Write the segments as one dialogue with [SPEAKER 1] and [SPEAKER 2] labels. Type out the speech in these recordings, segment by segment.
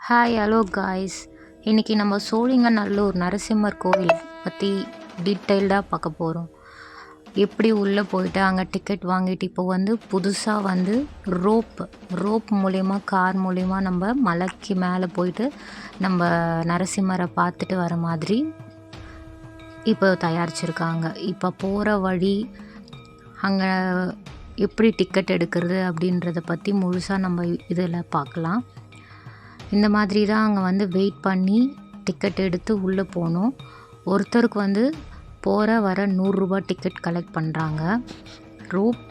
[SPEAKER 1] Hi hello guys. இன்றைக்கி நம்ம சோழிங்கநல்லூர் நரசிம்மர் கோவில் பற்றி டீட்டெயில்டாக பார்க்க போகிறோம். எப்படி உள்ளே போயிட்டு அங்கே டிக்கெட் வாங்கிட்டு இப்போ புதுசாக ரோப் மூலிமா கார் மூலிமா நம்ம மலைக்கு மேலே போயிட்டு நம்ம நரசிம்மரை பார்த்துட்டு வர மாதிரி இப்போ தயாரிச்சிருக்காங்க. இப்போ போகிற வழி அங்கே எப்படி டிக்கெட் எடுக்கிறது அப்படின்றத பற்றி முழுசாக நம்ம இதில் பார்க்கலாம். இந்த மாதிரி தான் அங்கே வெயிட் பண்ணி டிக்கெட் எடுத்து உள்ளே போகணும். ஒருத்தருக்கு போகிற வர 100 ரூபா டிக்கெட் கலெக்ட் பண்ணுறாங்க. ரோப்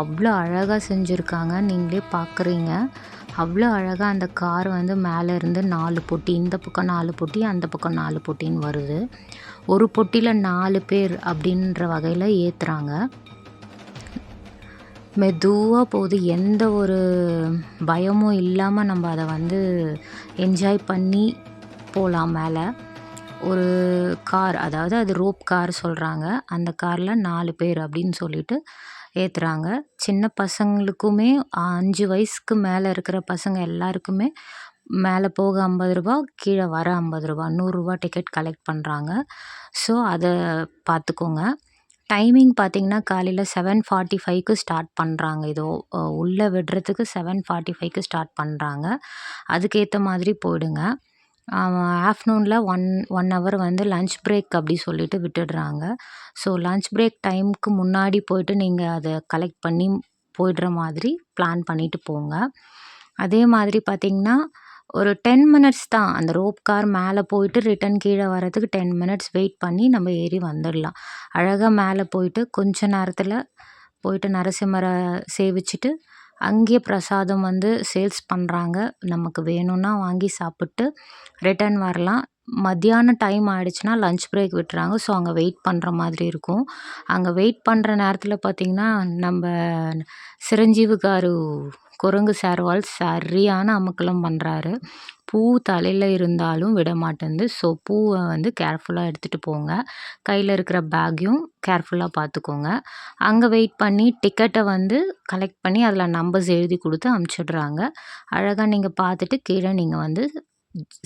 [SPEAKER 1] அவ்வளோ அழகாக செஞ்சுருக்காங்க, நீங்களே பார்க்குறீங்க. அவ்வளோ அழகாக அந்த கார் மேலே இருந்து 4 பொட்டி, இந்த பக்கம் 4 பொட்டி, அந்த பக்கம் 4 பொட்டின்னு வருது. ஒரு பொட்டியில் 4 பேர் அப்படின்ற வகையில் ஏற்றுறாங்க. மெதுவாக போகுது, எந்த ஒரு பயமும் இல்லாமல் நம்ம அதை என்ஜாய் பண்ணி போகலாம். மேலே ஒரு கார், அதாவது அது ரோப் கார் சொல்கிறாங்க. அந்த காரில் 4 பேர் அப்படின்னு சொல்லிட்டு ஏற்றுறாங்க. சின்ன பசங்களுக்குமே 5 வயசுக்கு மேலே இருக்கிற பசங்க எல்லாருக்குமே மேலே போக 50 ரூபா, கீழே வர 50 ரூபா, 100 ரூபா டிக்கெட் கலெக்ட் பண்ணுறாங்க. ஸோ அதை பார்த்துக்கோங்க. டைமிங் பார்த்திங்கன்னா காலையில் 7:45க்கு ஸ்டார்ட் பண்ணுறாங்க. உள்ளே விடுறதுக்கு 7:45க்கு ஸ்டார்ட் பண்ணுறாங்க. அதுக்கேற்ற மாதிரி போயிடுங்க. ஆஃப்டர்நூனில் ஒன் ஹவர் லன்ச் பிரேக் அப்படி சொல்லிட்டு விட்டுடுறாங்க. ஸோ லன்ச் பிரேக் டைமுக்கு முன்னாடி போயிட்டு நீங்கள் அதை கலெக்ட் பண்ணி போயிடுற மாதிரி பிளான் பண்ணிவிட்டு போங்க. அதே மாதிரி பார்த்திங்கன்னா ஒரு 10 மினிட்ஸ் தான் அந்த ரோப் கார் மேலே போயிட்டு ரிட்டன் கீழே வரதுக்கு 10 மினிட்ஸ் வெயிட் பண்ணி நம்ம ஏறி வந்துடலாம். அழகாக மேலே போயிட்டு கொஞ்ச நேரத்தில் போயிட்டு நரசிம்மரை சேவிச்சுட்டு அங்கேயே பிரசாதம் சேல்ஸ் பண்ணுறாங்க. நமக்கு வேணும்னா வாங்கி சாப்பிட்டு ரிட்டன் வரலாம். மத்தியானம் டைம் ஆகிடுச்சுன்னா லன்ச் பிரேக் விட்டுறாங்க. ஸோ அங்கே வெயிட் பண்ணுற மாதிரி இருக்கும். அங்கே வெயிட் பண்ணுற நேரத்தில் பார்த்திங்கன்னா நம்ம சிரஞ்சீவி காரு குரங்கு சார்வால் சரியான அமக்கலம் பண்ணுறாரு. பூ தலையில் இருந்தாலும் விட மாட்டேங்குது. ஸோ பூவை கேர்ஃபுல்லாக எடுத்துகிட்டு போங்க. கையில் இருக்கிற பேக்கையும் கேர்ஃபுல்லாக பார்த்துக்கோங்க. அங்கே வெயிட் பண்ணி டிக்கெட்டை கலெக்ட் பண்ணி அதில் நம்பர்ஸ் எழுதி கொடுத்து அமுச்சிடுறாங்க. அழகாக நீங்கள் பார்த்துட்டு கீழே நீங்கள்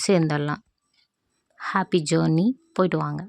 [SPEAKER 1] சேர்ந்துடலாம். ஹாப்பி ஜேர்னி, போயிட்டு வாங்க.